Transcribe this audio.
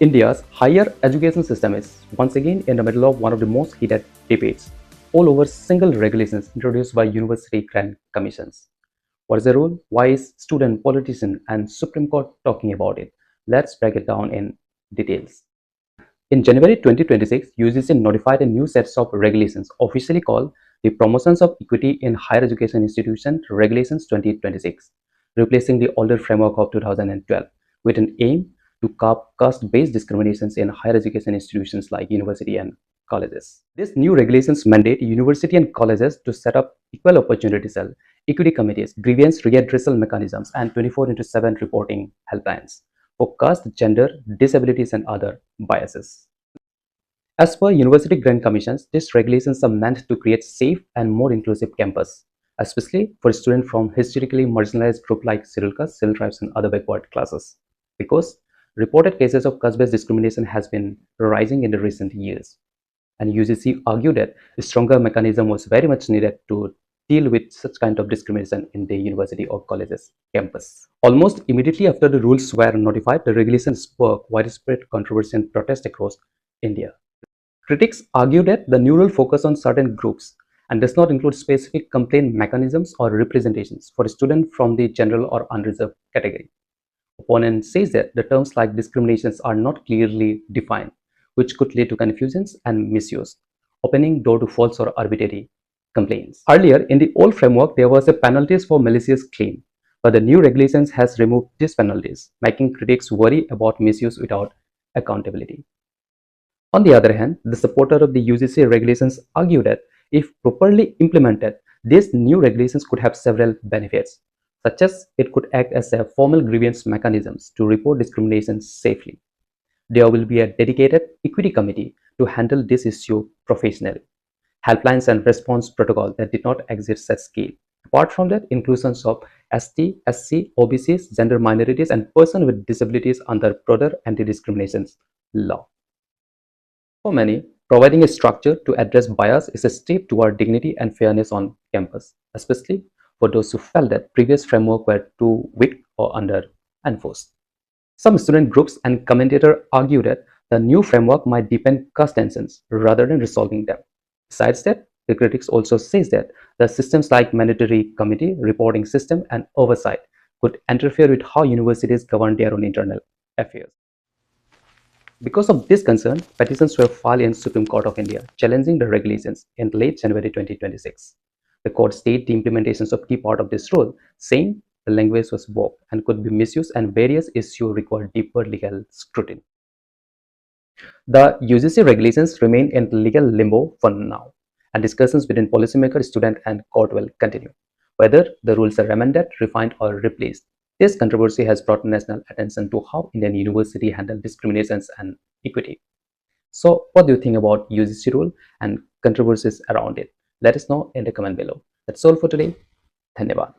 India's higher education system is once again in the middle of one of the most heated debates all over single regulations introduced by university grant commissions. What is the rule? Why is student, politician, and Supreme Court talking about it? Let's break it down in details. In January 2026, UGC notified a new set of regulations officially called the Promotions of Equity in Higher Education Institutions Regulations 2026, replacing the older framework of 2012 with an aim to curb caste-based discriminations in higher education institutions like university and colleges. These new regulations mandate university and colleges to set up equal opportunity cell, equity committees, grievance redressal mechanisms, and 24/7 reporting helplines for caste, gender, disabilities, and other biases. As per university grant commissions, these regulations are meant to create safe and more inclusive campus, especially for students from historically marginalized groups like scheduled castes, scheduled tribes, and other backward classes. Because reported cases of caste-based discrimination has been rising in the recent years, and UGC argued that a stronger mechanism was very much needed to deal with such kind of discrimination in the university or colleges campus. Almost immediately after the rules were notified, the regulations sparked widespread controversy and protest across India. Critics argue that the new rule focuses on certain groups and does not include specific complaint mechanisms or representations for students from the general or unreserved category. Opponent says that the terms like discriminations are not clearly defined, which could lead to confusions and misuse, opening door to false or arbitrary complaints. Earlier, in the old framework, there was a penalties for malicious claim, but the new regulations has removed these penalties, making critics worry about misuse without accountability. On the other hand, the supporter of the UGC regulations argue that if properly implemented, these new regulations could have several benefits, such as it could act as a formal grievance mechanisms to report discrimination safely. There will be a dedicated equity committee to handle this issue professionally. Helplines and response protocol that did not exist at scale. Apart from that, inclusions of ST, SC, OBCs, gender minorities, and persons with disabilities under broader anti-discrimination law. For many, providing a structure to address bias is a step toward dignity and fairness on campus, especially for those who felt that previous framework were too weak or under-enforced. Some student groups and commentators argue that the new framework might deepen caste tensions rather than resolving them. Besides that, the critics also says that the systems like mandatory committee, reporting system, and oversight could interfere with how universities govern their own internal affairs. Because of this concern, petitions were filed in Supreme Court of India challenging the regulations in late January 2026. The court stated the implementations of key part of this rule, saying the language was vague and could be misused and various issues required deeper legal scrutiny. The UGC regulations remain in legal limbo for now, and discussions between policymakers, student, and court will continue. Whether the rules are amended, refined, or replaced, this controversy has brought national attention to how Indian universities handle discriminations and equity. So, what do you think about UGC rule and controversies around it? Let us know in the comment below. That's all for today. Dhanyavad.